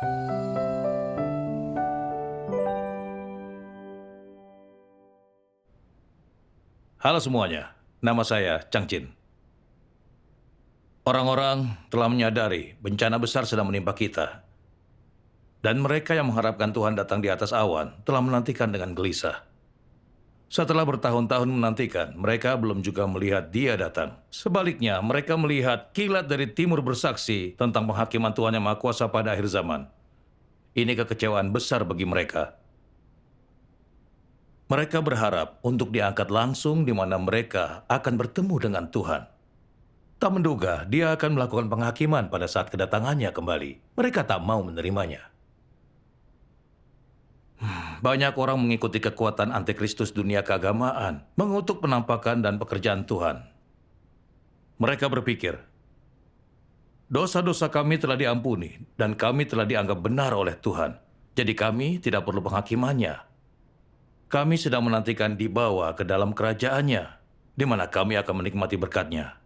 Halo semuanya, nama saya Chang Chin. Orang-orang telah menyadari bencana besar sedang menimpa kita. Dan mereka yang mengharapkan Tuhan datang di atas awan telah menantikan dengan gelisah. Setelah bertahun-tahun menantikan, mereka belum juga melihat Dia datang. Sebaliknya, mereka melihat kilat dari timur bersaksi tentang penghakiman Tuhan yang Maha Kuasa pada akhir zaman. Ini kekecewaan besar bagi mereka. Mereka berharap untuk diangkat langsung di mana mereka akan bertemu dengan Tuhan. Tak menduga Dia akan melakukan penghakiman pada saat kedatangannya kembali. Mereka tak mau menerimanya. Banyak orang mengikuti kekuatan antikristus dunia keagamaan, mengutuk penampakan dan pekerjaan Tuhan. Mereka berpikir, dosa-dosa kami telah diampuni dan kami telah dianggap benar oleh Tuhan. Jadi kami tidak perlu penghakimannya. Kami sedang menantikan dibawa ke dalam kerajaannya, di mana kami akan menikmati berkat-Nya.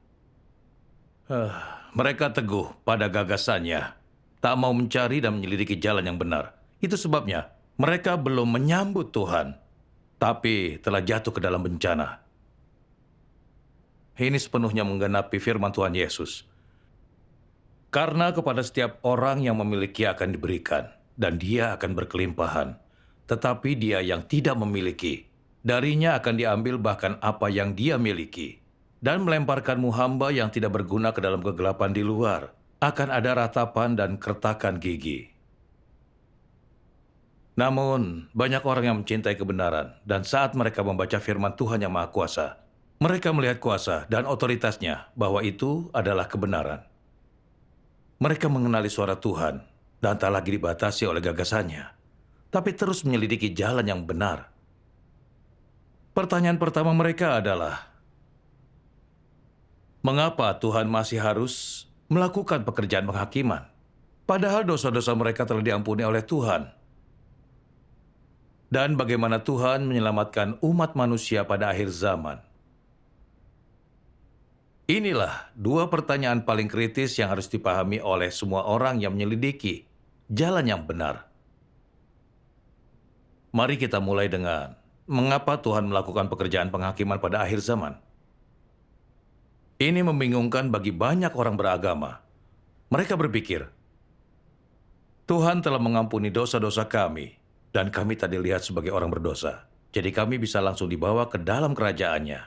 Mereka teguh pada gagasannya, tak mau mencari dan menyelidiki jalan yang benar. Itu sebabnya mereka belum menyambut Tuhan, tapi telah jatuh ke dalam bencana. Ini sepenuhnya menggenapi firman Tuhan Yesus. Karena kepada setiap orang yang memiliki akan diberikan, dan dia akan berkelimpahan. Tetapi dia yang tidak memiliki, darinya akan diambil bahkan apa yang dia miliki. Dan melemparkanmu hamba yang tidak berguna ke dalam kegelapan di luar, akan ada ratapan dan kertakan gigi. Namun, banyak orang yang mencintai kebenaran, dan saat mereka membaca firman Tuhan yang Maha Kuasa, mereka melihat kuasa dan otoritasnya bahwa itu adalah kebenaran. Mereka mengenali suara Tuhan, dan tak lagi dibatasi oleh gagasannya, tapi terus menyelidiki jalan yang benar. Pertanyaan pertama mereka adalah, mengapa Tuhan masih harus melakukan pekerjaan penghakiman? Padahal dosa-dosa mereka telah diampuni oleh Tuhan. Dan bagaimana Tuhan menyelamatkan umat manusia pada akhir zaman? Inilah dua pertanyaan paling kritis yang harus dipahami oleh semua orang yang menyelidiki jalan yang benar. Mari kita mulai dengan mengapa Tuhan melakukan pekerjaan penghakiman pada akhir zaman. Ini membingungkan bagi banyak orang beragama. Mereka berpikir, Tuhan telah mengampuni dosa-dosa kami, dan kami tak dilihat sebagai orang berdosa. Jadi kami bisa langsung dibawa ke dalam kerajaannya.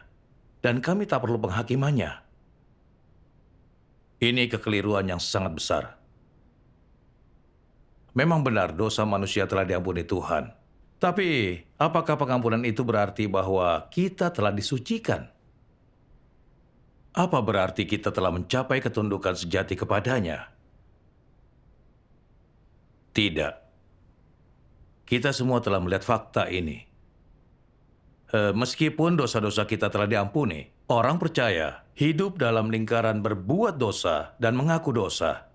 Dan kami tak perlu penghakimannya. Ini kekeliruan yang sangat besar. Memang benar dosa manusia telah diampuni Tuhan. Tapi, apakah pengampunan itu berarti bahwa kita telah disucikan? Apa berarti kita telah mencapai ketundukan sejati kepadanya? Tidak. Kita semua telah melihat fakta ini. Meskipun dosa-dosa kita telah diampuni, orang percaya hidup dalam lingkaran berbuat dosa dan mengaku dosa.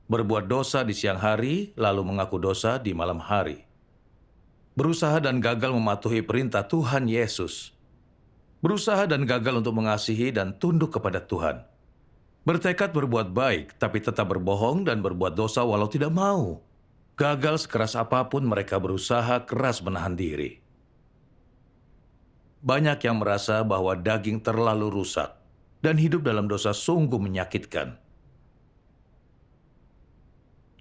Berbuat dosa di siang hari, lalu mengaku dosa di malam hari. Berusaha dan gagal mematuhi perintah Tuhan Yesus. Berusaha dan gagal untuk mengasihi dan tunduk kepada Tuhan. Bertekad berbuat baik, tapi tetap berbohong dan berbuat dosa walau tidak mau. Gagal sekeras apapun mereka berusaha keras menahan diri. Banyak yang merasa bahwa daging terlalu rusak dan hidup dalam dosa sungguh menyakitkan.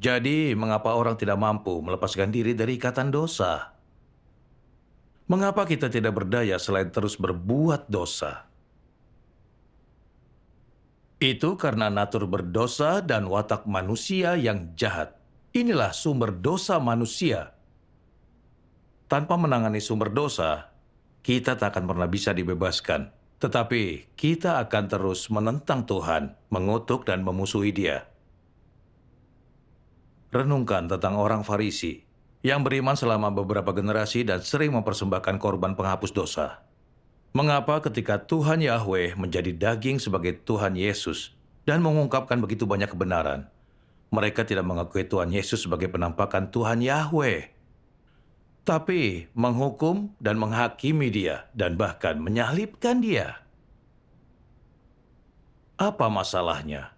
Jadi, mengapa orang tidak mampu melepaskan diri dari ikatan dosa? Mengapa kita tidak berdaya selain terus berbuat dosa? Itu karena natur berdosa dan watak manusia yang jahat. Inilah sumber dosa manusia. Tanpa menangani sumber dosa, kita tak akan pernah bisa dibebaskan. Tetapi kita akan terus menentang Tuhan, mengutuk dan memusuhi Dia. Renungkan tentang orang Farisi yang beriman selama beberapa generasi dan sering mempersembahkan korban penghapus dosa. Mengapa ketika Tuhan Yahweh menjadi daging sebagai Tuhan Yesus dan mengungkapkan begitu banyak kebenaran, mereka tidak mengakui Tuhan Yesus sebagai penampakan Tuhan Yahweh, tapi menghukum dan menghakimi Dia dan bahkan menyalibkan Dia? Apa masalahnya?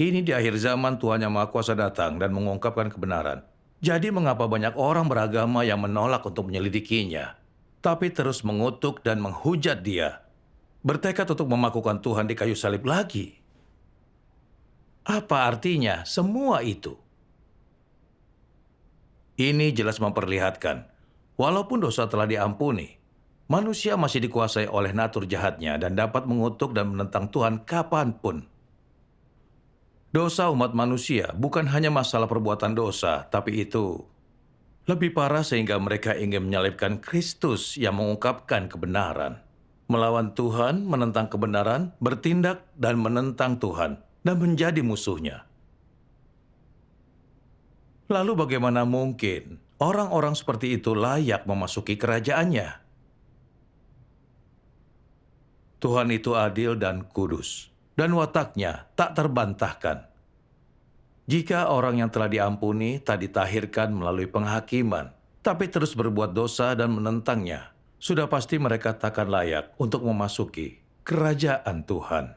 Kini di akhir zaman Tuhan Yang Maha Kuasa datang dan mengungkapkan kebenaran. Jadi mengapa banyak orang beragama yang menolak untuk menyelidikinya, tapi terus mengutuk dan menghujat Dia, bertekad untuk memakukan Tuhan di kayu salib lagi? Apa artinya semua itu? Ini jelas memperlihatkan, walaupun dosa telah diampuni, manusia masih dikuasai oleh natur jahatnya dan dapat mengutuk dan menentang Tuhan kapanpun. Dosa umat manusia bukan hanya masalah perbuatan dosa, tapi itu lebih parah sehingga mereka ingin menyalibkan Kristus yang mengungkapkan kebenaran. Melawan Tuhan, menentang kebenaran, bertindak dan menentang Tuhan, dan menjadi musuhnya. Lalu bagaimana mungkin orang-orang seperti itu layak memasuki kerajaannya? Tuhan itu adil dan kudus, dan wataknya tak terbantahkan. Jika orang yang telah diampuni tak ditahirkan melalui penghakiman, tapi terus berbuat dosa dan menentangnya, sudah pasti mereka takkan layak untuk memasuki kerajaan Tuhan.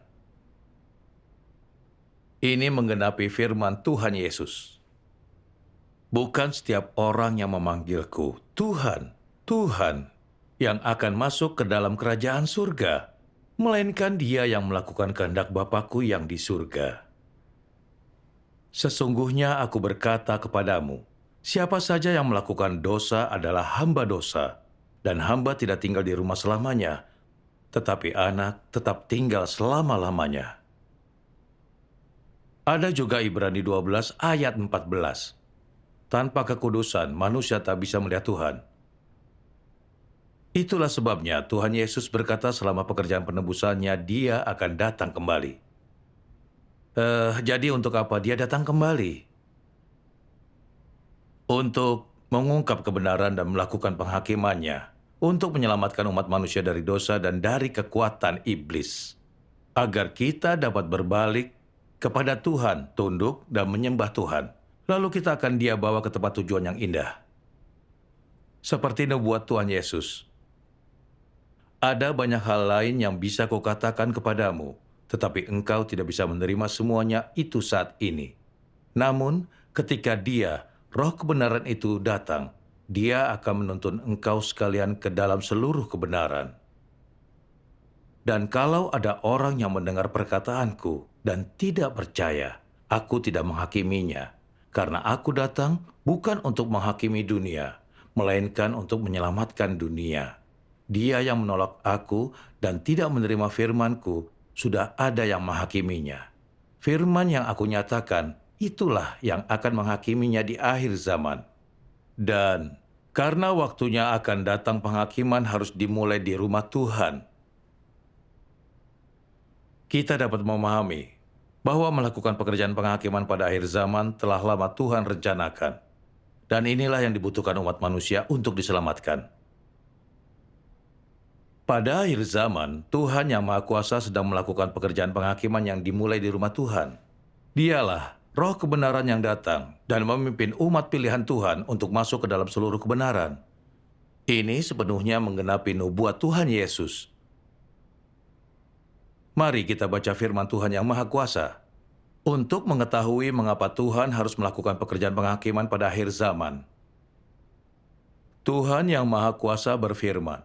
Ini menggenapi firman Tuhan Yesus. Bukan setiap orang yang memanggilku, Tuhan, Tuhan, yang akan masuk ke dalam kerajaan surga, melainkan dia yang melakukan kehendak Bapa-Ku yang di surga. Sesungguhnya aku berkata kepadamu, siapa saja yang melakukan dosa adalah hamba dosa, dan hamba tidak tinggal di rumah selamanya, tetapi anak tetap tinggal selama-lamanya. Ada juga Ibrani 12 ayat 14. Tanpa kekudusan, manusia tak bisa melihat Tuhan. Itulah sebabnya Tuhan Yesus berkata selama pekerjaan penebusannya, Dia akan datang kembali. Jadi untuk apa Dia datang kembali? Untuk mengungkap kebenaran dan melakukan penghakimannya, untuk menyelamatkan umat manusia dari dosa dan dari kekuatan iblis, agar kita dapat berbalik kepada Tuhan, tunduk dan menyembah Tuhan. Lalu kita akan Dia bawa ke tempat tujuan yang indah. Seperti nubuat Tuhan Yesus. Ada banyak hal lain yang bisa kukatakan kepadamu, tetapi engkau tidak bisa menerima semuanya itu saat ini. Namun, ketika Dia, Roh kebenaran itu datang, Dia akan menuntun engkau sekalian ke dalam seluruh kebenaran. Dan kalau ada orang yang mendengar perkataanku dan tidak percaya, aku tidak menghakiminya. Karena aku datang bukan untuk menghakimi dunia, melainkan untuk menyelamatkan dunia. Dia yang menolak aku dan tidak menerima firmanku, sudah ada yang menghakiminya. Firman yang aku nyatakan, itulah yang akan menghakiminya di akhir zaman. Dan karena waktunya akan datang penghakiman harus dimulai di rumah Tuhan. Kita dapat memahami bahwa melakukan pekerjaan penghakiman pada akhir zaman telah lama Tuhan rencanakan. Dan inilah yang dibutuhkan umat manusia untuk diselamatkan. Pada akhir zaman, Tuhan Yang Maha Kuasa sedang melakukan pekerjaan penghakiman yang dimulai di rumah Tuhan. Dialah Roh kebenaran yang datang dan memimpin umat pilihan Tuhan untuk masuk ke dalam seluruh kebenaran. Ini sepenuhnya menggenapi nubuat Tuhan Yesus. Mari kita baca firman Tuhan Yang Maha Kuasa. Untuk mengetahui mengapa Tuhan harus melakukan pekerjaan penghakiman pada akhir zaman. Tuhan Yang Maha Kuasa berfirman,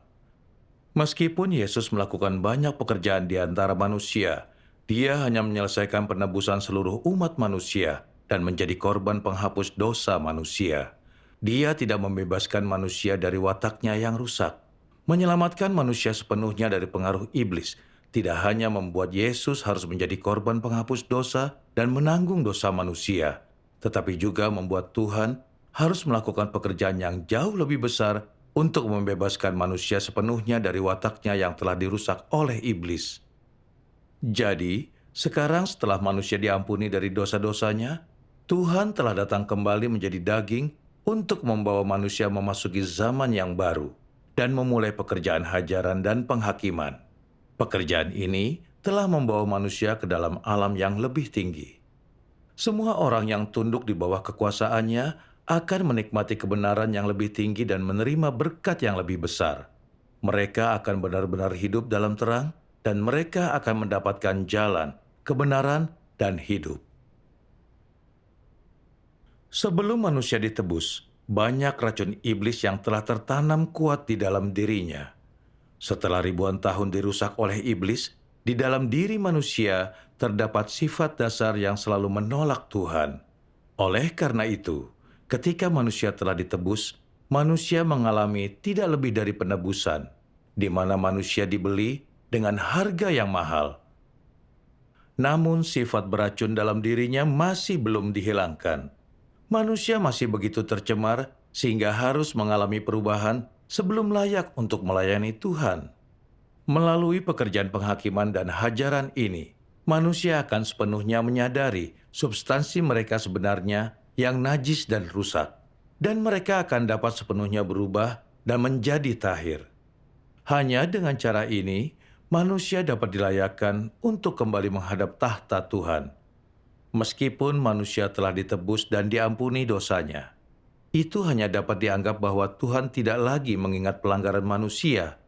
meskipun Yesus melakukan banyak pekerjaan di antara manusia, Dia hanya menyelesaikan penebusan seluruh umat manusia dan menjadi korban penghapus dosa manusia. Dia tidak membebaskan manusia dari wataknya yang rusak. Menyelamatkan manusia sepenuhnya dari pengaruh iblis tidak hanya membuat Yesus harus menjadi korban penghapus dosa dan menanggung dosa manusia, tetapi juga membuat Tuhan harus melakukan pekerjaan yang jauh lebih besar untuk membebaskan manusia sepenuhnya dari wataknya yang telah dirusak oleh iblis. Jadi, sekarang setelah manusia diampuni dari dosa-dosanya, Tuhan telah datang kembali menjadi daging untuk membawa manusia memasuki zaman yang baru dan memulai pekerjaan hajaran dan penghakiman. Pekerjaan ini telah membawa manusia ke dalam alam yang lebih tinggi. Semua orang yang tunduk di bawah kekuasaannya akan menikmati kebenaran yang lebih tinggi dan menerima berkat yang lebih besar. Mereka akan benar-benar hidup dalam terang dan mereka akan mendapatkan jalan, kebenaran, dan hidup. Sebelum manusia ditebus, banyak racun iblis yang telah tertanam kuat di dalam dirinya. Setelah ribuan tahun dirusak oleh iblis, di dalam diri manusia terdapat sifat dasar yang selalu menolak Tuhan. Oleh karena itu, ketika manusia telah ditebus, manusia mengalami tidak lebih dari penebusan, di mana manusia dibeli dengan harga yang mahal. Namun sifat beracun dalam dirinya masih belum dihilangkan. Manusia masih begitu tercemar sehingga harus mengalami perubahan sebelum layak untuk melayani Tuhan. Melalui pekerjaan penghakiman dan hajaran ini, manusia akan sepenuhnya menyadari substansi mereka sebenarnya yang najis dan rusak, dan mereka akan dapat sepenuhnya berubah dan menjadi tahir. Hanya dengan cara ini, manusia dapat dilayakkan untuk kembali menghadap tahta Tuhan. Meskipun manusia telah ditebus dan diampuni dosanya, itu hanya dapat dianggap bahwa Tuhan tidak lagi mengingat pelanggaran manusia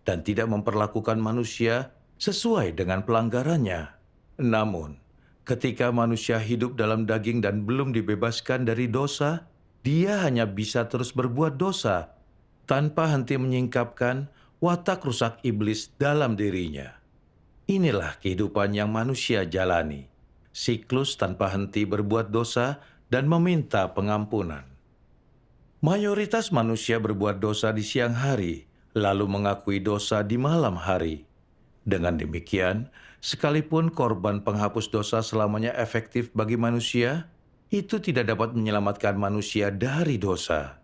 dan tidak memperlakukan manusia sesuai dengan pelanggarannya. Namun, ketika manusia hidup dalam daging dan belum dibebaskan dari dosa, dia hanya bisa terus berbuat dosa tanpa henti menyingkapkan watak rusak iblis dalam dirinya. Inilah kehidupan yang manusia jalani. Siklus tanpa henti berbuat dosa dan meminta pengampunan. Mayoritas manusia berbuat dosa di siang hari, lalu mengakui dosa di malam hari. Dengan demikian, sekalipun korban penghapus dosa selamanya efektif bagi manusia, itu tidak dapat menyelamatkan manusia dari dosa.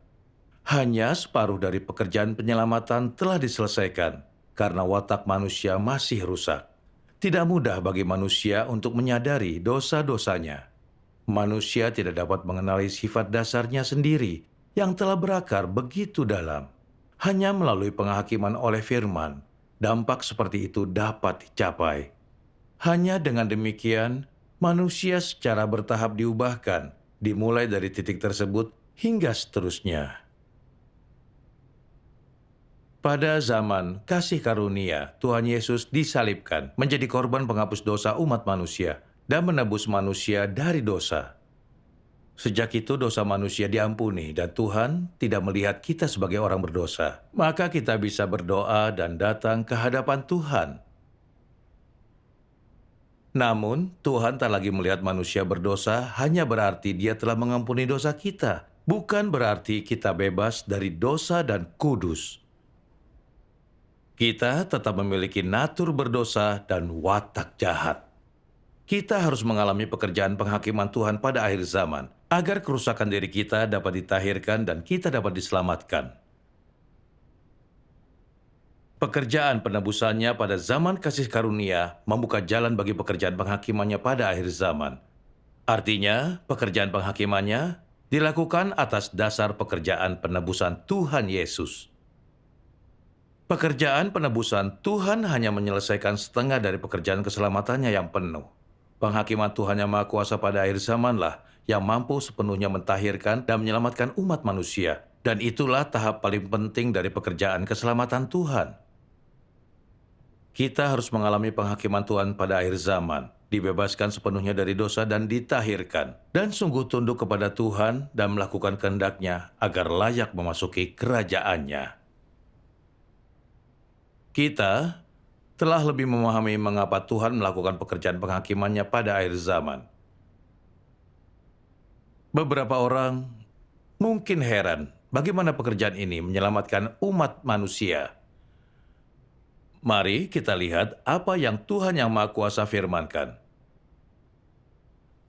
Hanya separuh dari pekerjaan penyelamatan telah diselesaikan, karena watak manusia masih rusak. Tidak mudah bagi manusia untuk menyadari dosa-dosanya. Manusia tidak dapat mengenali sifat dasarnya sendiri yang telah berakar begitu dalam. Hanya melalui penghakiman oleh firman, dampak seperti itu dapat dicapai. Hanya dengan demikian, manusia secara bertahap diubahkan, dimulai dari titik tersebut hingga seterusnya. Pada zaman kasih karunia, Tuhan Yesus disalibkan menjadi korban penghapus dosa umat manusia dan menebus manusia dari dosa. Sejak itu dosa manusia diampuni dan Tuhan tidak melihat kita sebagai orang berdosa. Maka kita bisa berdoa dan datang ke hadapan Tuhan. Namun, Tuhan tak lagi melihat manusia berdosa hanya berarti Dia telah mengampuni dosa kita. Bukan berarti kita bebas dari dosa dan kudus. Kita tetap memiliki natur berdosa dan watak jahat. Kita harus mengalami pekerjaan penghakiman Tuhan pada akhir zaman, agar kerusakan diri kita dapat ditahirkan dan kita dapat diselamatkan. Pekerjaan penebusannya pada zaman kasih karunia membuka jalan bagi pekerjaan penghakimannya pada akhir zaman. Artinya, pekerjaan penghakimannya dilakukan atas dasar pekerjaan penebusan Tuhan Yesus. Pekerjaan penebusan Tuhan hanya menyelesaikan setengah dari pekerjaan keselamatannya yang penuh. Penghakiman Tuhan yang Maha Kuasa pada akhir zamanlah yang mampu sepenuhnya mentahirkan dan menyelamatkan umat manusia. Dan itulah tahap paling penting dari pekerjaan keselamatan Tuhan. Kita harus mengalami penghakiman Tuhan pada akhir zaman, dibebaskan sepenuhnya dari dosa dan ditahirkan, dan sungguh tunduk kepada Tuhan dan melakukan kehendak-Nya agar layak memasuki kerajaan-Nya. Kita telah lebih memahami mengapa Tuhan melakukan pekerjaan penghakimannya pada akhir zaman. Beberapa orang mungkin heran bagaimana pekerjaan ini menyelamatkan umat manusia. Mari kita lihat apa yang Tuhan Yang Maha Kuasa firmankan.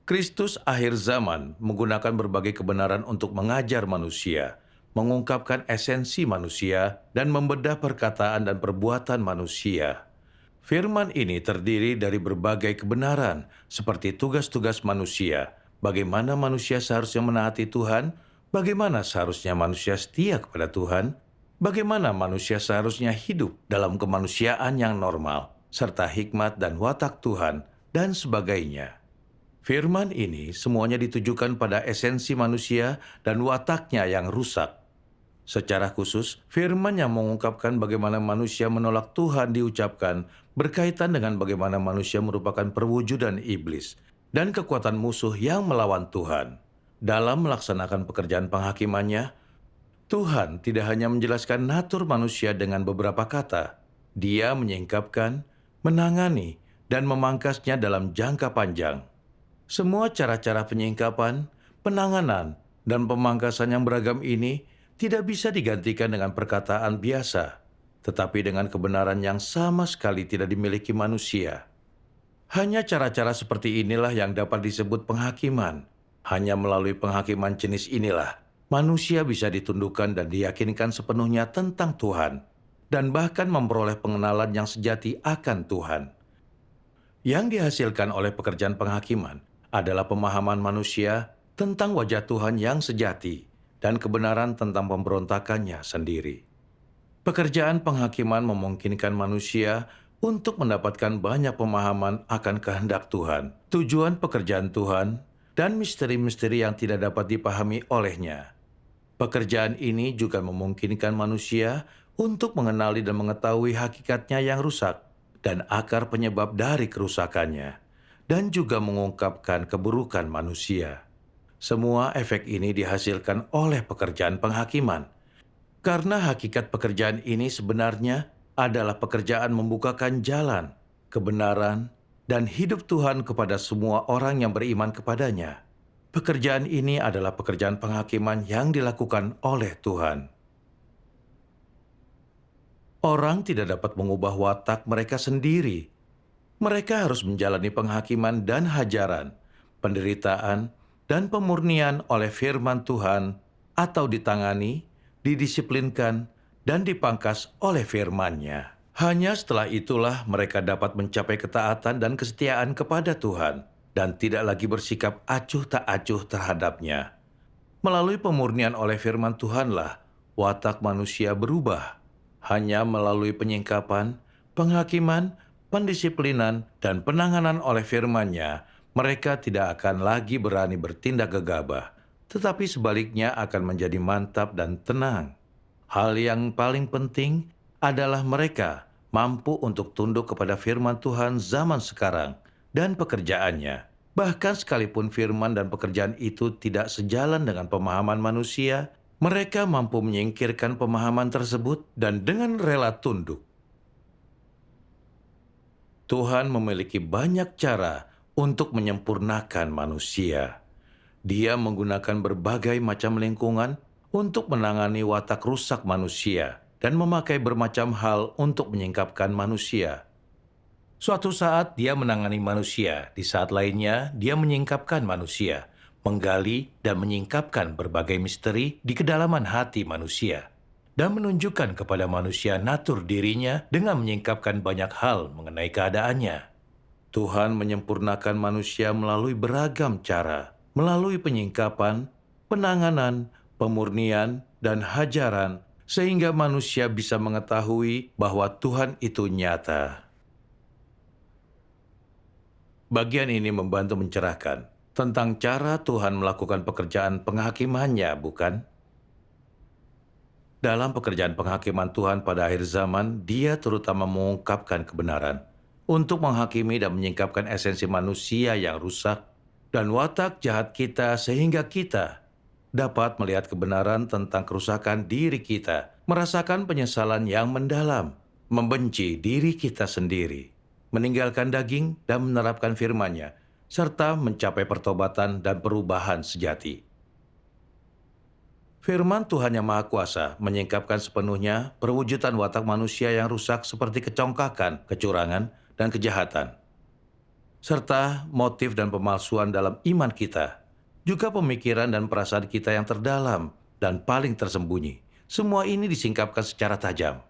Kristus akhir zaman menggunakan berbagai kebenaran untuk mengajar manusia, mengungkapkan esensi manusia, dan membedah perkataan dan perbuatan manusia. Firman ini terdiri dari berbagai kebenaran, seperti tugas-tugas manusia, bagaimana manusia seharusnya menaati Tuhan, bagaimana seharusnya manusia setia kepada Tuhan, bagaimana manusia seharusnya hidup dalam kemanusiaan yang normal, serta hikmat dan watak Tuhan, dan sebagainya. Firman ini semuanya ditujukan pada esensi manusia dan wataknya yang rusak. Secara khusus, firman yang mengungkapkan bagaimana manusia menolak Tuhan diucapkan berkaitan dengan bagaimana manusia merupakan perwujudan iblis dan kekuatan musuh yang melawan Tuhan. Dalam melaksanakan pekerjaan penghakimannya, Tuhan tidak hanya menjelaskan natur manusia dengan beberapa kata. Dia menyingkapkan, menangani, dan memangkasnya dalam jangka panjang. Semua cara-cara penyingkapan, penanganan, dan pemangkasan yang beragam ini tidak bisa digantikan dengan perkataan biasa, tetapi dengan kebenaran yang sama sekali tidak dimiliki manusia. Hanya cara-cara seperti inilah yang dapat disebut penghakiman. Hanya melalui penghakiman jenis inilah, manusia bisa ditundukkan dan diyakinkan sepenuhnya tentang Tuhan, dan bahkan memperoleh pengenalan yang sejati akan Tuhan. Yang dihasilkan oleh pekerjaan penghakiman adalah pemahaman manusia tentang wajah Tuhan yang sejati dan kebenaran tentang pemberontakannya sendiri. Pekerjaan penghakiman memungkinkan manusia untuk mendapatkan banyak pemahaman akan kehendak Tuhan, tujuan pekerjaan Tuhan, dan misteri-misteri yang tidak dapat dipahami olehnya. Pekerjaan ini juga memungkinkan manusia untuk mengenali dan mengetahui hakikatnya yang rusak dan akar penyebab dari kerusakannya, dan juga mengungkapkan keburukan manusia. Semua efek ini dihasilkan oleh pekerjaan penghakiman. Karena hakikat pekerjaan ini sebenarnya adalah pekerjaan membukakan jalan, kebenaran, dan hidup Tuhan kepada semua orang yang beriman kepadanya. Pekerjaan ini adalah pekerjaan penghakiman yang dilakukan oleh Tuhan. Orang tidak dapat mengubah watak mereka sendiri. Mereka harus menjalani penghakiman dan hajaran, penderitaan, dan pemurnian oleh firman Tuhan, atau ditangani, didisiplinkan, dan dipangkas oleh firman-Nya. Hanya setelah itulah mereka dapat mencapai ketaatan dan kesetiaan kepada Tuhan, dan tidak lagi bersikap acuh tak acuh terhadapnya. Melalui pemurnian oleh firman Tuhanlah, watak manusia berubah. Hanya melalui penyingkapan, penghakiman, pendisiplinan, dan penanganan oleh firman-Nya, mereka tidak akan lagi berani bertindak gegabah, tetapi sebaliknya akan menjadi mantap dan tenang. Hal yang paling penting adalah mereka mampu untuk tunduk kepada firman Tuhan zaman sekarang dan pekerjaannya. Bahkan sekalipun firman dan pekerjaan itu tidak sejalan dengan pemahaman manusia, mereka mampu menyingkirkan pemahaman tersebut dan dengan rela tunduk. Tuhan memiliki banyak cara untuk menyempurnakan manusia. Dia menggunakan berbagai macam lingkungan untuk menangani watak rusak manusia dan memakai bermacam hal untuk menyingkapkan manusia. Suatu saat dia menangani manusia, di saat lainnya dia menyingkapkan manusia, menggali dan menyingkapkan berbagai misteri di kedalaman hati manusia, dan menunjukkan kepada manusia natur dirinya dengan menyingkapkan banyak hal mengenai keadaannya. Tuhan menyempurnakan manusia melalui beragam cara, melalui penyingkapan, penanganan, pemurnian, dan hajaran, sehingga manusia bisa mengetahui bahwa Tuhan itu nyata. Bagian ini membantu mencerahkan tentang cara Tuhan melakukan pekerjaan penghakimannya, bukan? Dalam pekerjaan penghakiman Tuhan pada akhir zaman, Dia terutama mengungkapkan kebenaran untuk menghakimi dan menyingkapkan esensi manusia yang rusak dan watak jahat kita sehingga kita dapat melihat kebenaran tentang kerusakan diri kita, merasakan penyesalan yang mendalam, membenci diri kita sendiri, meninggalkan daging dan menerapkan firman-Nya, serta mencapai pertobatan dan perubahan sejati. Firman Tuhan yang Maha Kuasa menyingkapkan sepenuhnya perwujudan watak manusia yang rusak seperti kecongkakan, kecurangan, dan kejahatan, serta motif dan pemalsuan dalam iman kita, juga pemikiran dan perasaan kita yang terdalam dan paling tersembunyi. Semua ini disingkapkan secara tajam.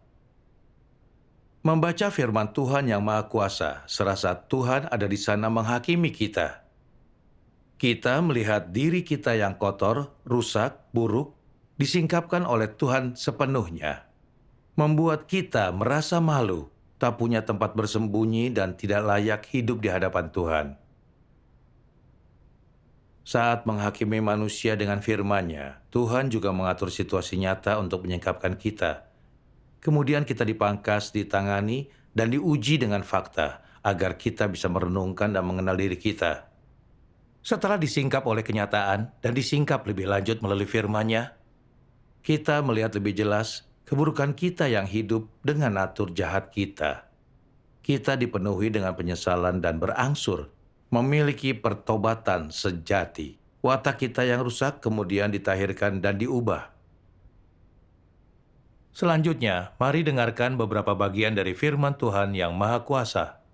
Membaca firman Tuhan yang Maha Kuasa, serasa Tuhan ada di sana menghakimi kita. Kita melihat diri kita yang kotor, rusak, buruk, disingkapkan oleh Tuhan sepenuhnya. Membuat kita merasa malu, tak punya tempat bersembunyi dan tidak layak hidup di hadapan Tuhan. Saat menghakimi manusia dengan firman-Nya, Tuhan juga mengatur situasi nyata untuk menyingkapkan kita. Kemudian kita dipangkas, ditangani, dan diuji dengan fakta, agar kita bisa merenungkan dan mengenal diri kita. Setelah disingkap oleh kenyataan dan disingkap lebih lanjut melalui firman-Nya, kita melihat lebih jelas keburukan kita yang hidup dengan natur jahat kita. Kita dipenuhi dengan penyesalan dan berangsur memiliki pertobatan sejati. Watak kita yang rusak kemudian ditahirkan dan diubah. Selanjutnya, mari dengarkan beberapa bagian dari firman Tuhan yang Maha Kuasa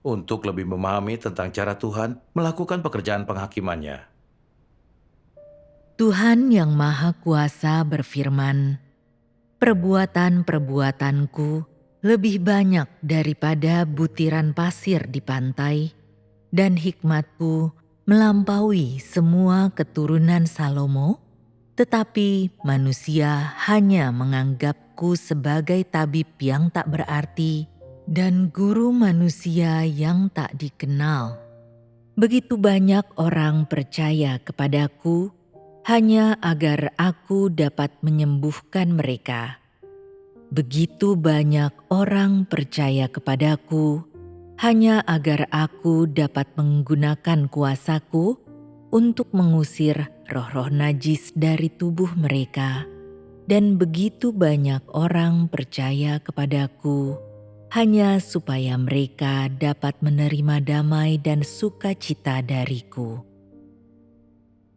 untuk lebih memahami tentang cara Tuhan melakukan pekerjaan penghakimannya. Tuhan yang Maha Kuasa berfirman, "Perbuatan-perbuatanku lebih banyak daripada butiran pasir di pantai, dan hikmatku melampaui semua keturunan Salomo, tetapi manusia hanya menganggapku sebagai tabib yang tak berarti dan guru manusia yang tak dikenal. Begitu banyak orang percaya kepadaku hanya agar aku dapat menyembuhkan mereka. Begitu banyak orang percaya kepadaku hanya agar aku dapat menggunakan kuasaku untuk mengusir roh-roh najis dari tubuh mereka. Dan begitu banyak orang percaya kepadaku hanya supaya mereka dapat menerima damai dan sukacita dariku.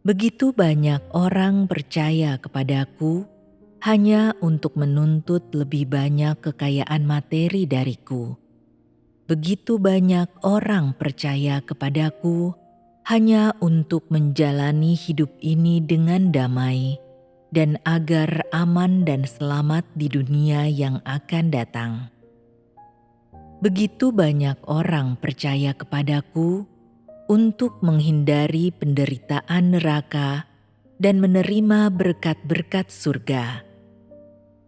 Begitu banyak orang percaya kepadaku hanya untuk menuntut lebih banyak kekayaan materi dariku. Begitu banyak orang percaya kepadaku hanya untuk menjalani hidup ini dengan damai dan agar aman dan selamat di dunia yang akan datang. Begitu banyak orang percaya kepadaku untuk menghindari penderitaan neraka dan menerima berkat-berkat surga.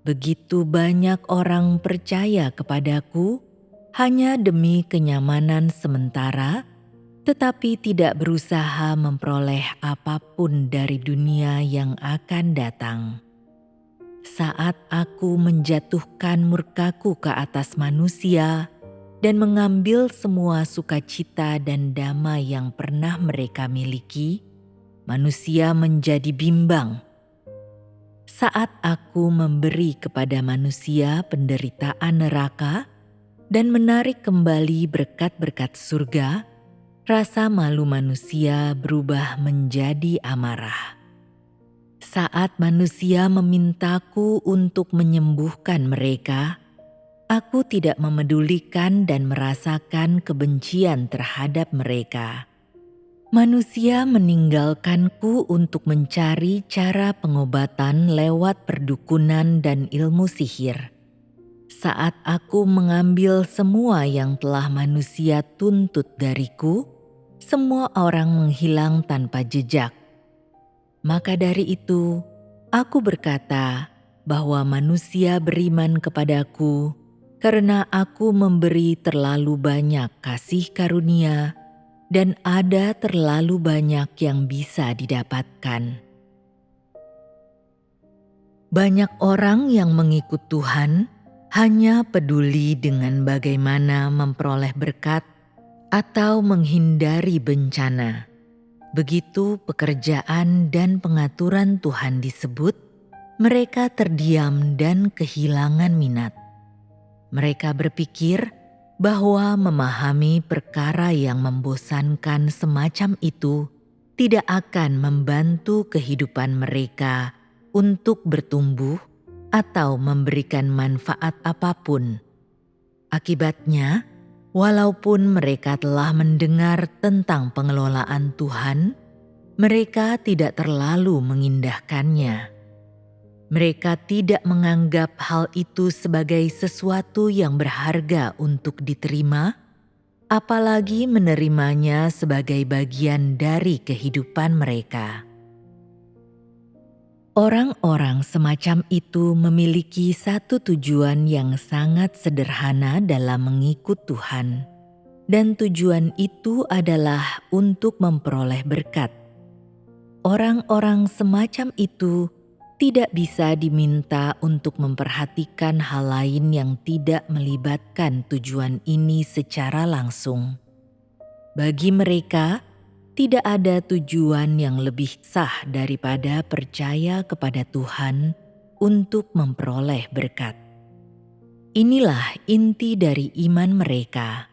Begitu banyak orang percaya kepadaku hanya demi kenyamanan sementara, tetapi tidak berusaha memperoleh apapun dari dunia yang akan datang. Saat aku menjatuhkan murkaku ke atas manusia dan mengambil semua sukacita dan damai yang pernah mereka miliki, manusia menjadi bimbang. Saat aku memberi kepada manusia penderitaan neraka dan menarik kembali berkat-berkat surga, rasa malu manusia berubah menjadi amarah. Saat manusia memintaku untuk menyembuhkan mereka, aku tidak memedulikan dan merasakan kebencian terhadap mereka. Manusia meninggalkanku untuk mencari cara pengobatan lewat perdukunan dan ilmu sihir. Saat aku mengambil semua yang telah manusia tuntut dariku, semua orang menghilang tanpa jejak. Maka dari itu, aku berkata bahwa manusia beriman kepadaku karena aku memberi terlalu banyak kasih karunia dan ada terlalu banyak yang bisa didapatkan. Banyak orang yang mengikut Tuhan hanya peduli dengan bagaimana memperoleh berkat atau menghindari bencana. Begitu pekerjaan dan pengaturan Tuhan disebut, mereka terdiam dan kehilangan minat. Mereka berpikir bahwa memahami perkara yang membosankan semacam itu tidak akan membantu kehidupan mereka untuk bertumbuh atau memberikan manfaat apapun. Akibatnya, walaupun mereka telah mendengar tentang pengelolaan Tuhan, mereka tidak terlalu mengindahkannya. Mereka tidak menganggap hal itu sebagai sesuatu yang berharga untuk diterima, apalagi menerimanya sebagai bagian dari kehidupan mereka. Orang-orang semacam itu memiliki satu tujuan yang sangat sederhana dalam mengikut Tuhan, dan tujuan itu adalah untuk memperoleh berkat. Orang-orang semacam itu tidak bisa diminta untuk memperhatikan hal lain yang tidak melibatkan tujuan ini secara langsung. Bagi mereka, tidak ada tujuan yang lebih sah daripada percaya kepada Tuhan untuk memperoleh berkat. Inilah inti dari iman mereka.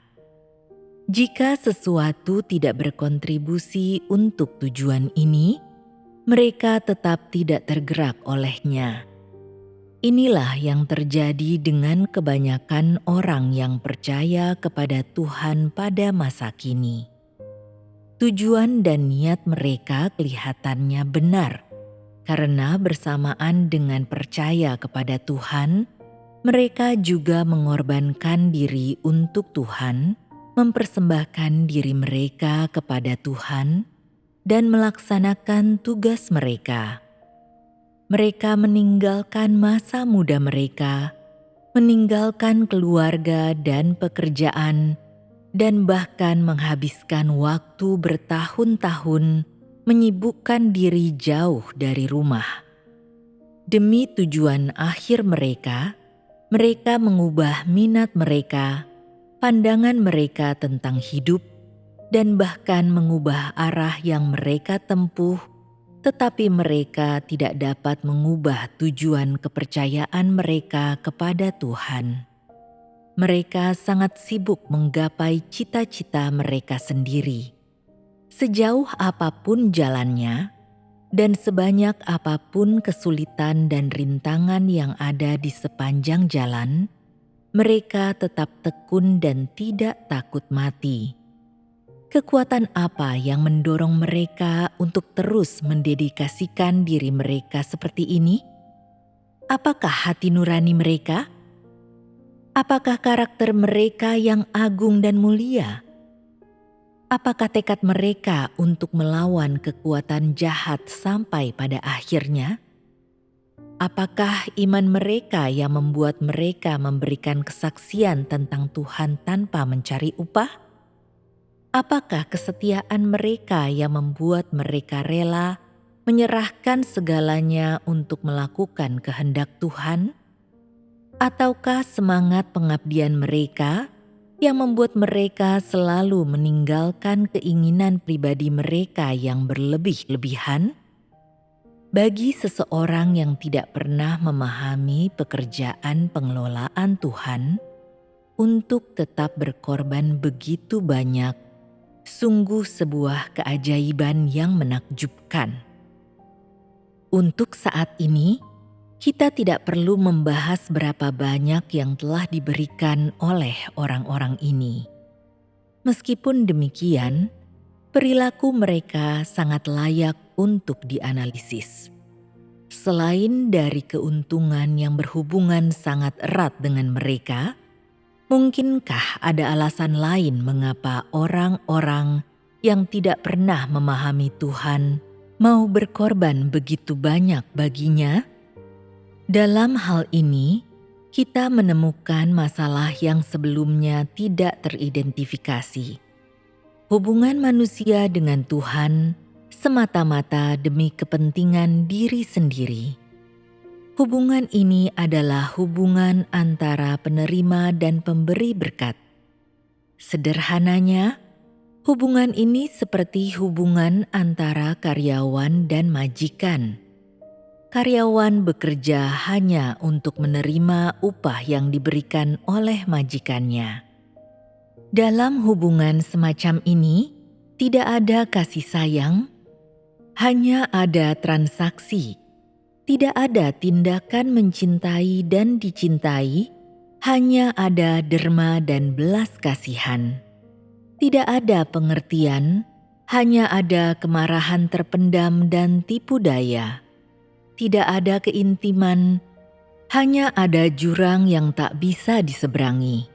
Jika sesuatu tidak berkontribusi untuk tujuan ini, mereka tetap tidak tergerak olehnya. Inilah yang terjadi dengan kebanyakan orang yang percaya kepada Tuhan pada masa kini. Tujuan dan niat mereka kelihatannya benar, karena bersamaan dengan percaya kepada Tuhan, mereka juga mengorbankan diri untuk Tuhan, mempersembahkan diri mereka kepada Tuhan, dan melaksanakan tugas mereka. Mereka meninggalkan masa muda mereka, meninggalkan keluarga dan pekerjaan, dan bahkan menghabiskan waktu bertahun-tahun menyibukkan diri jauh dari rumah. Demi tujuan akhir mereka mengubah minat mereka, pandangan mereka tentang hidup, dan bahkan mengubah arah yang mereka tempuh, tetapi mereka tidak dapat mengubah tujuan kepercayaan mereka kepada Tuhan. Mereka sangat sibuk menggapai cita-cita mereka sendiri. Sejauh apapun jalannya, dan sebanyak apapun kesulitan dan rintangan yang ada di sepanjang jalan, mereka tetap tekun dan tidak takut mati. Kekuatan apa yang mendorong mereka untuk terus mendedikasikan diri mereka seperti ini? Apakah hati nurani mereka? Apakah karakter mereka yang agung dan mulia? Apakah tekad mereka untuk melawan kekuatan jahat sampai pada akhirnya? Apakah iman mereka yang membuat mereka memberikan kesaksian tentang Tuhan tanpa mencari upah? Apakah kesetiaan mereka yang membuat mereka rela menyerahkan segalanya untuk melakukan kehendak Tuhan? Ataukah semangat pengabdian mereka yang membuat mereka selalu meninggalkan keinginan pribadi mereka yang berlebih-lebihan? Bagi seseorang yang tidak pernah memahami pekerjaan pengelolaan Tuhan, untuk tetap berkorban begitu banyak, sungguh sebuah keajaiban yang menakjubkan. Untuk saat ini, kita tidak perlu membahas berapa banyak yang telah diberikan oleh orang-orang ini. Meskipun demikian, perilaku mereka sangat layak untuk dianalisis. Selain dari keuntungan yang berhubungan sangat erat dengan mereka, mungkinkah ada alasan lain mengapa orang-orang yang tidak pernah memahami Tuhan mau berkorban begitu banyak baginya? Dalam hal ini, kita menemukan masalah yang sebelumnya tidak teridentifikasi. Hubungan manusia dengan Tuhan semata-mata demi kepentingan diri sendiri. Hubungan ini adalah hubungan antara penerima dan pemberi berkat. Sederhananya, hubungan ini seperti hubungan antara karyawan dan majikan. Karyawan bekerja hanya untuk menerima upah yang diberikan oleh majikannya. Dalam hubungan semacam ini, tidak ada kasih sayang, hanya ada transaksi. Tidak ada tindakan mencintai dan dicintai, hanya ada derma dan belas kasihan. Tidak ada pengertian, hanya ada kemarahan terpendam dan tipu daya. Tidak ada keintiman, hanya ada jurang yang tak bisa diseberangi.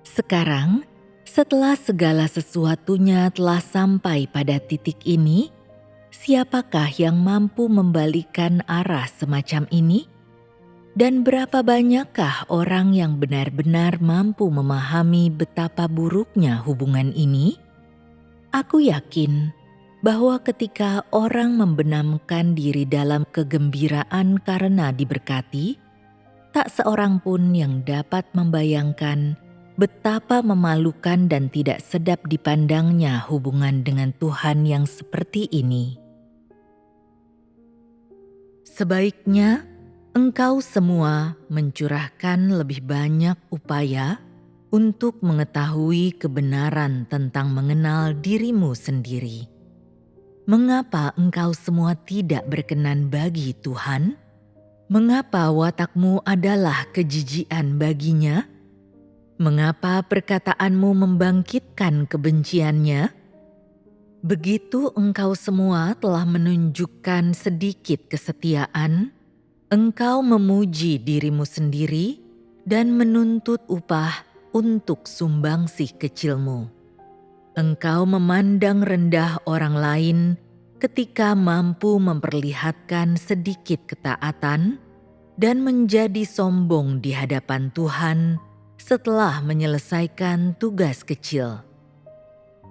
Sekarang, setelah segala sesuatunya telah sampai pada titik ini, siapakah yang mampu membalikkan arah semacam ini? Dan berapa banyakkah orang yang benar-benar mampu memahami betapa buruknya hubungan ini? Aku yakin bahwa ketika orang membenamkan diri dalam kegembiraan karena diberkati, tak seorang pun yang dapat membayangkan betapa memalukan dan tidak sedap dipandangnya hubungan dengan Tuhan yang seperti ini. Sebaiknya engkau semua mencurahkan lebih banyak upaya untuk mengetahui kebenaran tentang mengenal dirimu sendiri. Mengapa engkau semua tidak berkenan bagi Tuhan? Mengapa watakmu adalah kejijian baginya? Mengapa perkataanmu membangkitkan kebenciannya? Begitu engkau semua telah menunjukkan sedikit kesetiaan, engkau memuji dirimu sendiri dan menuntut upah untuk sumbangsih kecilmu. Engkau memandang rendah orang lain ketika mampu memperlihatkan sedikit ketaatan dan menjadi sombong di hadapan Tuhan setelah menyelesaikan tugas kecil.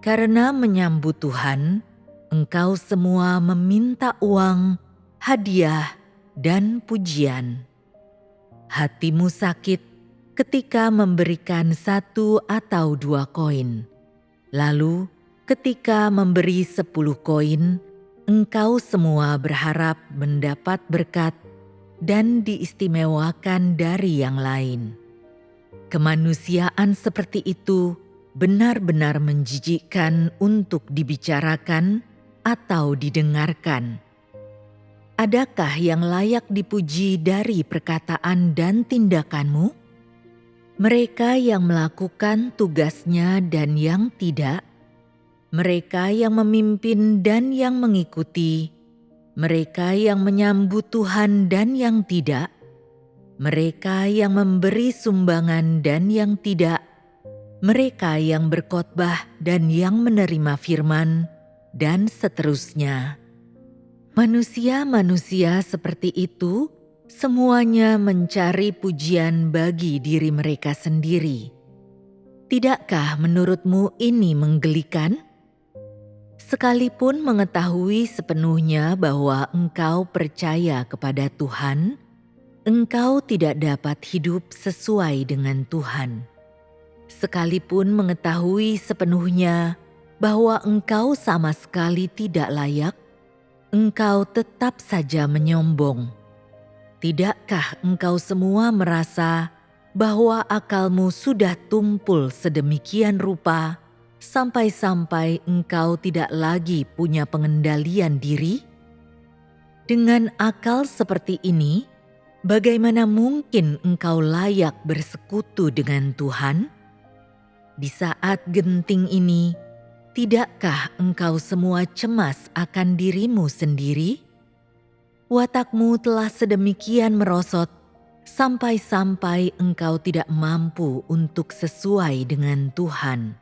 Karena menyambut Tuhan, engkau semua meminta uang, hadiah, dan pujian. Hatimu sakit ketika memberikan 1 atau 2 koin. Lalu ketika memberi 10 koin, engkau semua berharap mendapat berkat dan diistimewakan dari yang lain. Kemanusiaan seperti itu benar-benar menjijikkan untuk dibicarakan atau didengarkan. Adakah yang layak dipuji dari perkataan dan tindakanmu? Mereka yang melakukan tugasnya dan yang tidak, mereka yang memimpin dan yang mengikuti, mereka yang menyambut Tuhan dan yang tidak, mereka yang memberi sumbangan dan yang tidak, mereka yang berkhotbah dan yang menerima firman, dan seterusnya. Manusia-manusia seperti itu semuanya mencari pujian bagi diri mereka sendiri. Tidakkah menurutmu ini menggelikan? Sekalipun mengetahui sepenuhnya bahwa engkau percaya kepada Tuhan, engkau tidak dapat hidup sesuai dengan Tuhan. Sekalipun mengetahui sepenuhnya bahwa engkau sama sekali tidak layak, engkau tetap saja menyombong. Tidakkah engkau semua merasa bahwa akalmu sudah tumpul sedemikian rupa sampai-sampai engkau tidak lagi punya pengendalian diri? Dengan akal seperti ini, bagaimana mungkin engkau layak bersekutu dengan Tuhan? Di saat genting ini, tidakkah engkau semua cemas akan dirimu sendiri? Watakmu telah sedemikian merosot, sampai-sampai engkau tidak mampu untuk sesuai dengan Tuhan.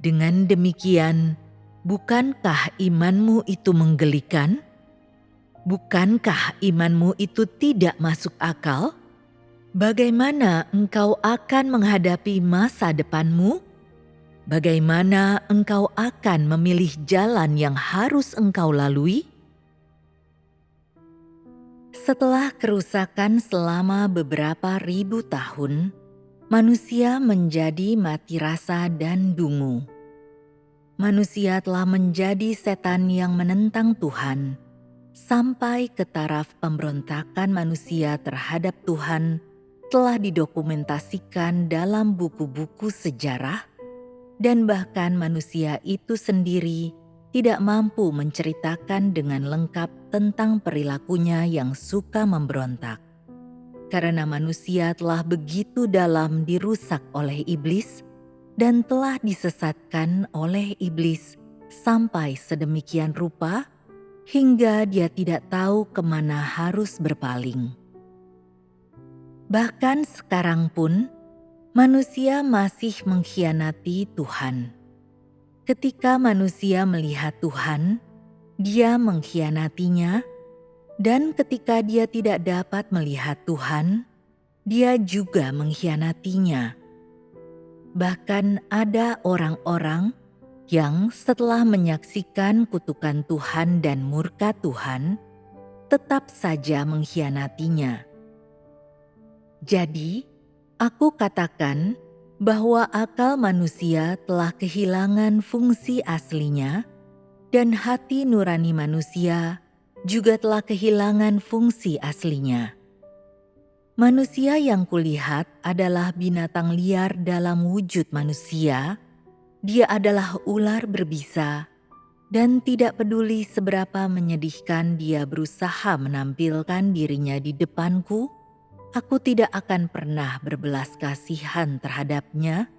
Dengan demikian, bukankah imanmu itu menggelikan? Bukankah imanmu itu tidak masuk akal? Bagaimana engkau akan menghadapi masa depanmu? Bagaimana engkau akan memilih jalan yang harus engkau lalui? Setelah kerusakan selama beberapa ribu tahun, manusia menjadi mati rasa dan dungu. Manusia telah menjadi setan yang menentang Tuhan, sampai ke taraf pemberontakan manusia terhadap Tuhan telah didokumentasikan dalam buku-buku sejarah, dan bahkan manusia itu sendiri tidak mampu menceritakan dengan lengkap tentang perilakunya yang suka memberontak. Karena manusia telah begitu dalam dirusak oleh iblis dan telah disesatkan oleh iblis sampai sedemikian rupa hingga dia tidak tahu kemana harus berpaling. Bahkan sekarang pun, manusia masih mengkhianati Tuhan. Ketika manusia melihat Tuhan, dia mengkhianatinya, dan ketika dia tidak dapat melihat Tuhan, dia juga mengkhianatinya. Bahkan ada orang-orang yang setelah menyaksikan kutukan Tuhan dan murka Tuhan, tetap saja mengkhianatinya. Jadi, aku katakan bahwa akal manusia telah kehilangan fungsi aslinya dan hati nurani manusia juga telah kehilangan fungsi aslinya. Manusia yang kulihat adalah binatang liar dalam wujud manusia. Dia adalah ular berbisa, dan tidak peduli seberapa menyedihkan dia berusaha menampilkan dirinya di depanku, aku tidak akan pernah berbelas kasihan terhadapnya,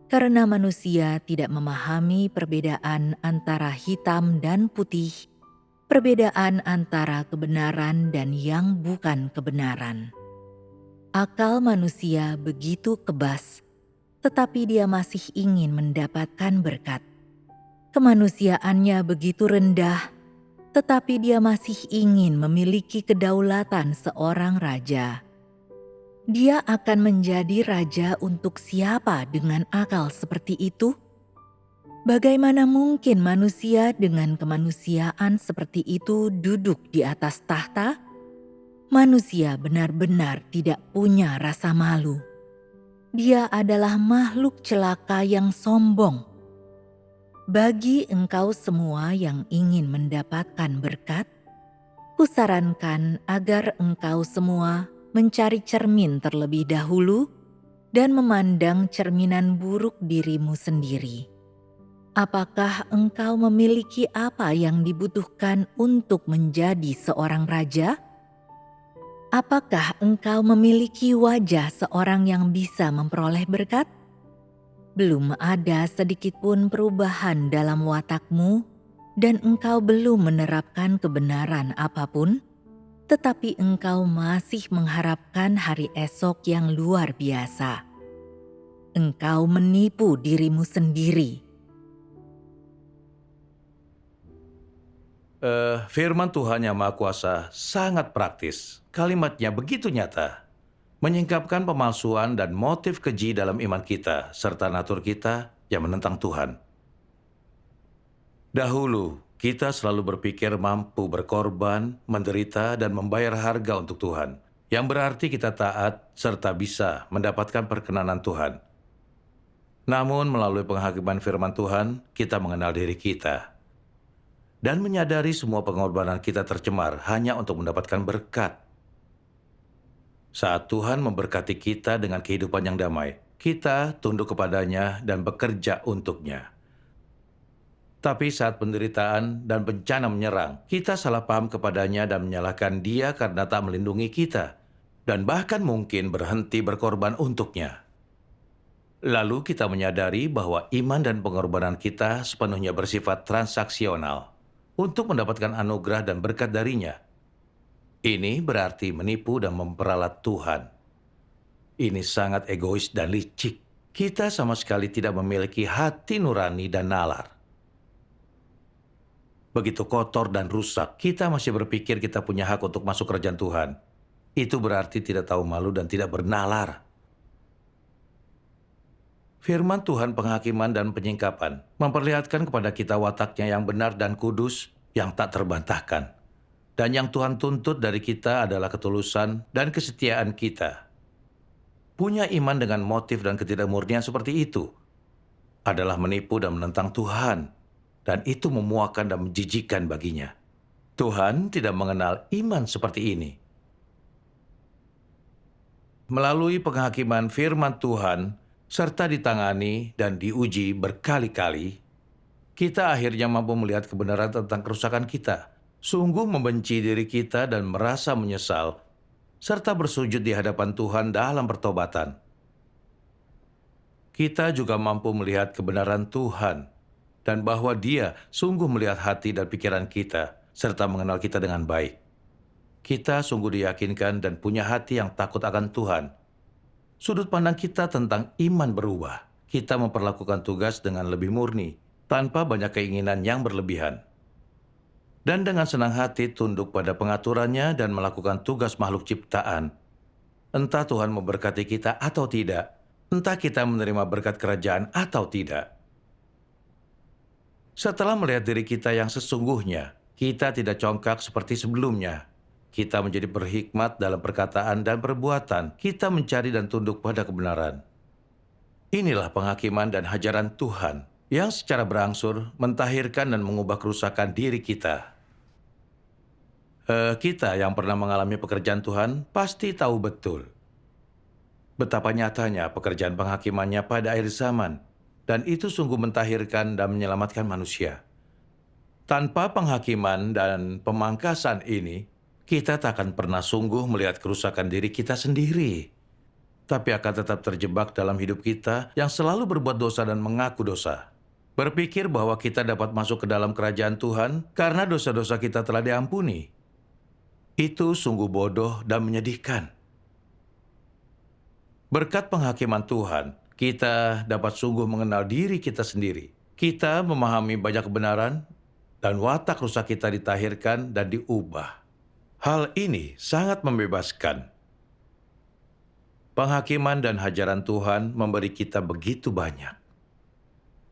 karena manusia tidak memahami perbedaan antara hitam dan putih, perbedaan antara kebenaran dan yang bukan kebenaran. Akal manusia begitu kebas, tetapi dia masih ingin mendapatkan berkat. Kemanusiaannya begitu rendah, tetapi dia masih ingin memiliki kedaulatan seorang raja. Dia akan menjadi raja untuk siapa dengan akal seperti itu? Bagaimana mungkin manusia dengan kemanusiaan seperti itu duduk di atas tahta? Manusia benar-benar tidak punya rasa malu. Dia adalah makhluk celaka yang sombong. Bagi engkau semua yang ingin mendapatkan berkat, kusarankan agar engkau semua mencari cermin terlebih dahulu dan memandang cerminan buruk dirimu sendiri. Apakah engkau memiliki apa yang dibutuhkan untuk menjadi seorang raja? Apakah engkau memiliki wajah seorang yang bisa memperoleh berkat? Belum ada sedikit pun perubahan dalam watakmu, dan engkau belum menerapkan kebenaran apapun, tetapi engkau masih mengharapkan hari esok yang luar biasa. Engkau menipu dirimu sendiri. Firman Tuhan Yang Maha Kuasa sangat praktis. Kalimatnya begitu nyata, menyingkapkan pemalsuan dan motif keji dalam iman kita, serta natur kita yang menentang Tuhan. Dahulu, kita selalu berpikir mampu berkorban, menderita, dan membayar harga untuk Tuhan, yang berarti kita taat serta bisa mendapatkan perkenanan Tuhan. Namun, melalui penghakiman firman Tuhan, kita mengenal diri kita dan menyadari semua pengorbanan kita tercemar hanya untuk mendapatkan berkat. Saat Tuhan memberkati kita dengan kehidupan yang damai, kita tunduk kepadanya dan bekerja untuknya. Tapi saat penderitaan dan bencana menyerang, kita salah paham kepadanya dan menyalahkan dia karena tak melindungi kita, dan bahkan mungkin berhenti berkorban untuknya. Lalu kita menyadari bahwa iman dan pengorbanan kita sepenuhnya bersifat transaksional untuk mendapatkan anugerah dan berkat darinya. Ini berarti menipu dan memperalat Tuhan. Ini sangat egois dan licik. Kita sama sekali tidak memiliki hati nurani dan nalar. Begitu kotor dan rusak, kita masih berpikir kita punya hak untuk masuk kerajaan Tuhan. Itu berarti tidak tahu malu dan tidak bernalar. Firman Tuhan penghakiman dan penyingkapan memperlihatkan kepada kita wataknya yang benar dan kudus, yang tak terbantahkan. Dan yang Tuhan tuntut dari kita adalah ketulusan dan kesetiaan kita. Punya iman dengan motif dan ketidakmurnian seperti itu adalah menipu dan menentang Tuhan. Dan itu memuakkan dan menjijikkan baginya. Tuhan tidak mengenal iman seperti ini. Melalui penghakiman firman Tuhan, serta ditangani dan diuji berkali-kali, kita akhirnya mampu melihat kebenaran tentang kerusakan kita, sungguh membenci diri kita dan merasa menyesal, serta bersujud di hadapan Tuhan dalam pertobatan. Kita juga mampu melihat kebenaran Tuhan, dan bahwa Dia sungguh melihat hati dan pikiran kita, serta mengenal kita dengan baik. Kita sungguh diyakinkan dan punya hati yang takut akan Tuhan. Sudut pandang kita tentang iman berubah. Kita memperlakukan tugas dengan lebih murni, tanpa banyak keinginan yang berlebihan. Dan dengan senang hati tunduk pada pengaturannya dan melakukan tugas makhluk ciptaan. Entah Tuhan memberkati kita atau tidak, entah kita menerima berkat kerajaan atau tidak. Setelah melihat diri kita yang sesungguhnya, kita tidak congkak seperti sebelumnya. Kita menjadi berhikmat dalam perkataan dan perbuatan. Kita mencari dan tunduk pada kebenaran. Inilah penghakiman dan hajaran Tuhan yang secara berangsur mentahirkan dan mengubah kerusakan diri kita. Kita yang pernah mengalami pekerjaan Tuhan pasti tahu betul betapa nyatanya pekerjaan penghakimannya pada akhir zaman, dan itu sungguh mentahirkan dan menyelamatkan manusia. Tanpa penghakiman dan pemangkasan ini, kita tak akan pernah sungguh melihat kerusakan diri kita sendiri, tapi akan tetap terjebak dalam hidup kita yang selalu berbuat dosa dan mengaku dosa. Berpikir bahwa kita dapat masuk ke dalam kerajaan Tuhan karena dosa-dosa kita telah diampuni. Itu sungguh bodoh dan menyedihkan. Berkat penghakiman Tuhan, kita dapat sungguh mengenal diri kita sendiri. Kita memahami banyak kebenaran, dan watak rusak kita ditahirkan dan diubah. Hal ini sangat membebaskan. Penghakiman dan hajaran Tuhan memberi kita begitu banyak.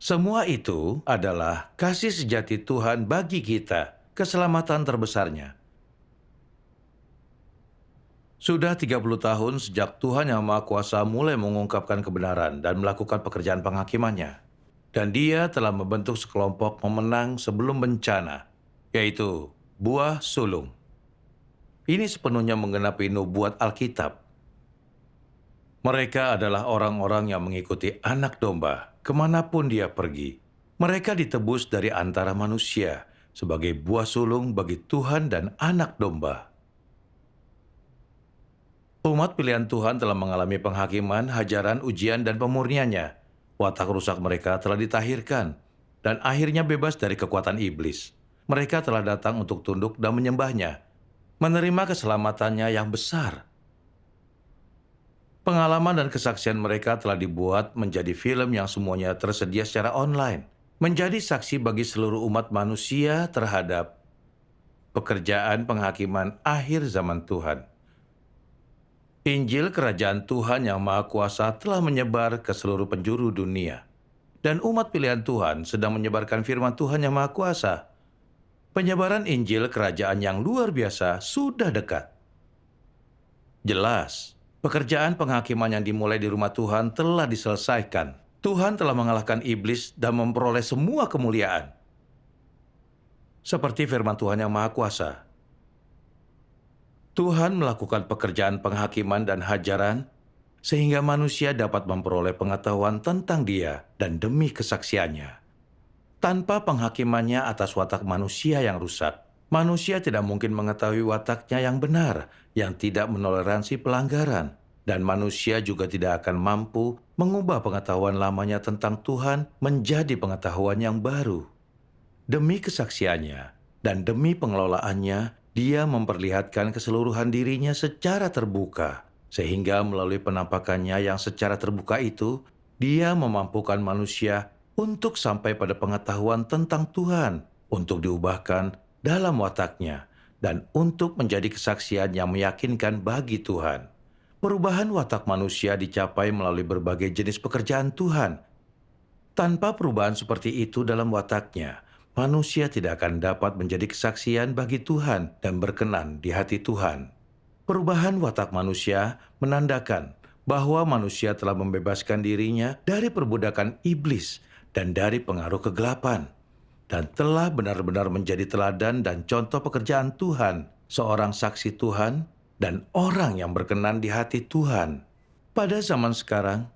Semua itu adalah kasih sejati Tuhan bagi kita, keselamatan terbesarnya. Sudah 30 tahun sejak Tuhan Yang Maha Kuasa mulai mengungkapkan kebenaran dan melakukan pekerjaan penghakimannya. Dan Dia telah membentuk sekelompok pemenang sebelum bencana, yaitu buah sulung. Ini sepenuhnya menggenapi nubuat Alkitab. Mereka adalah orang-orang yang mengikuti anak domba kemanapun dia pergi. Mereka ditebus dari antara manusia sebagai buah sulung bagi Tuhan dan anak domba. Umat pilihan Tuhan telah mengalami penghakiman, hajaran, ujian, dan pemurniannya. Watak rusak mereka telah ditahirkan, dan akhirnya bebas dari kekuatan iblis. Mereka telah datang untuk tunduk dan menyembahnya, menerima keselamatannya yang besar. Pengalaman dan kesaksian mereka telah dibuat menjadi film yang semuanya tersedia secara online, menjadi saksi bagi seluruh umat manusia terhadap pekerjaan penghakiman akhir zaman Tuhan. Injil Kerajaan Tuhan Yang Maha Kuasa telah menyebar ke seluruh penjuru dunia. Dan umat pilihan Tuhan sedang menyebarkan firman Tuhan Yang Maha Kuasa. Penyebaran Injil Kerajaan yang luar biasa sudah dekat. Jelas, pekerjaan penghakiman yang dimulai di rumah Tuhan telah diselesaikan. Tuhan telah mengalahkan iblis dan memperoleh semua kemuliaan. Seperti firman Tuhan Yang Maha Kuasa. Tuhan melakukan pekerjaan penghakiman dan hajaran sehingga manusia dapat memperoleh pengetahuan tentang Dia dan demi kesaksiannya. Tanpa penghakimannya atas watak manusia yang rusak, manusia tidak mungkin mengetahui wataknya yang benar, yang tidak menoleransi pelanggaran, dan manusia juga tidak akan mampu mengubah pengetahuan lamanya tentang Tuhan menjadi pengetahuan yang baru. Demi kesaksiannya dan demi pengelolaannya, Dia memperlihatkan keseluruhan dirinya secara terbuka, sehingga melalui penampakannya yang secara terbuka itu, Dia memampukan manusia untuk sampai pada pengetahuan tentang Tuhan, untuk diubahkan dalam wataknya, dan untuk menjadi kesaksian yang meyakinkan bagi Tuhan. Perubahan watak manusia dicapai melalui berbagai jenis pekerjaan Tuhan. Tanpa perubahan seperti itu dalam wataknya, manusia tidak akan dapat menjadi kesaksian bagi Tuhan dan berkenan di hati Tuhan. Perubahan watak manusia menandakan bahwa manusia telah membebaskan dirinya dari perbudakan iblis dan dari pengaruh kegelapan, dan telah benar-benar menjadi teladan dan contoh pekerjaan Tuhan, seorang saksi Tuhan, dan orang yang berkenan di hati Tuhan. Pada zaman sekarang,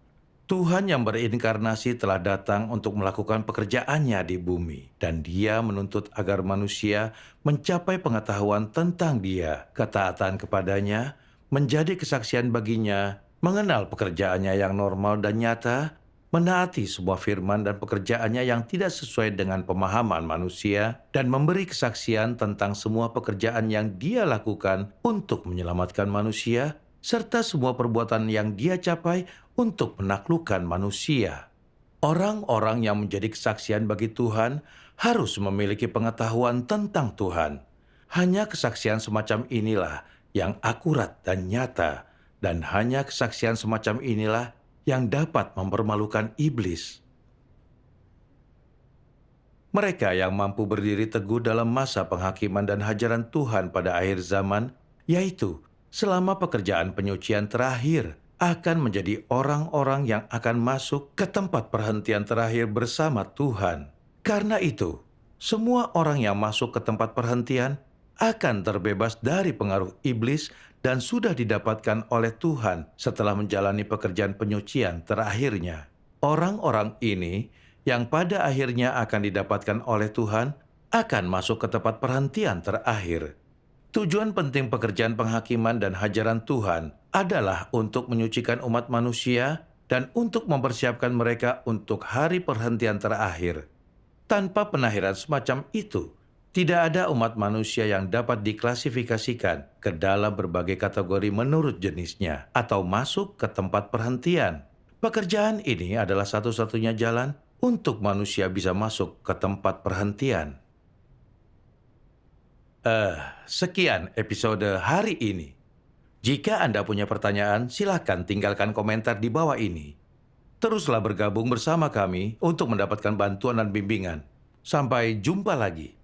Tuhan yang berinkarnasi telah datang untuk melakukan pekerjaannya di bumi, dan Dia menuntut agar manusia mencapai pengetahuan tentang Dia, ketaatan kepadanya, menjadi kesaksian baginya, mengenal pekerjaannya yang normal dan nyata, menaati semua firman dan pekerjaannya yang tidak sesuai dengan pemahaman manusia, dan memberi kesaksian tentang semua pekerjaan yang Dia lakukan untuk menyelamatkan manusia, serta semua perbuatan yang Dia capai untuk menaklukkan manusia. Orang-orang yang menjadi kesaksian bagi Tuhan harus memiliki pengetahuan tentang Tuhan. Hanya kesaksian semacam inilah yang akurat dan nyata, dan hanya kesaksian semacam inilah yang dapat mempermalukan iblis. Mereka yang mampu berdiri teguh dalam masa penghakiman dan hajaran Tuhan pada akhir zaman, yaitu selama pekerjaan penyucian terakhir, akan menjadi orang-orang yang akan masuk ke tempat perhentian terakhir bersama Tuhan. Karena itu, semua orang yang masuk ke tempat perhentian akan terbebas dari pengaruh iblis dan sudah didapatkan oleh Tuhan setelah menjalani pekerjaan penyucian terakhirnya. Orang-orang ini yang pada akhirnya akan didapatkan oleh Tuhan akan masuk ke tempat perhentian terakhir. Tujuan penting pekerjaan penghakiman dan hajaran Tuhan adalah untuk menyucikan umat manusia dan untuk mempersiapkan mereka untuk hari perhentian terakhir. Tanpa penakhiran semacam itu, tidak ada umat manusia yang dapat diklasifikasikan ke dalam berbagai kategori menurut jenisnya atau masuk ke tempat perhentian. Pekerjaan ini adalah satu-satunya jalan untuk manusia bisa masuk ke tempat perhentian. Sekian episode hari ini. Jika Anda punya pertanyaan, silakan tinggalkan komentar di bawah ini. Teruslah bergabung bersama kami untuk mendapatkan bantuan dan bimbingan. Sampai jumpa lagi.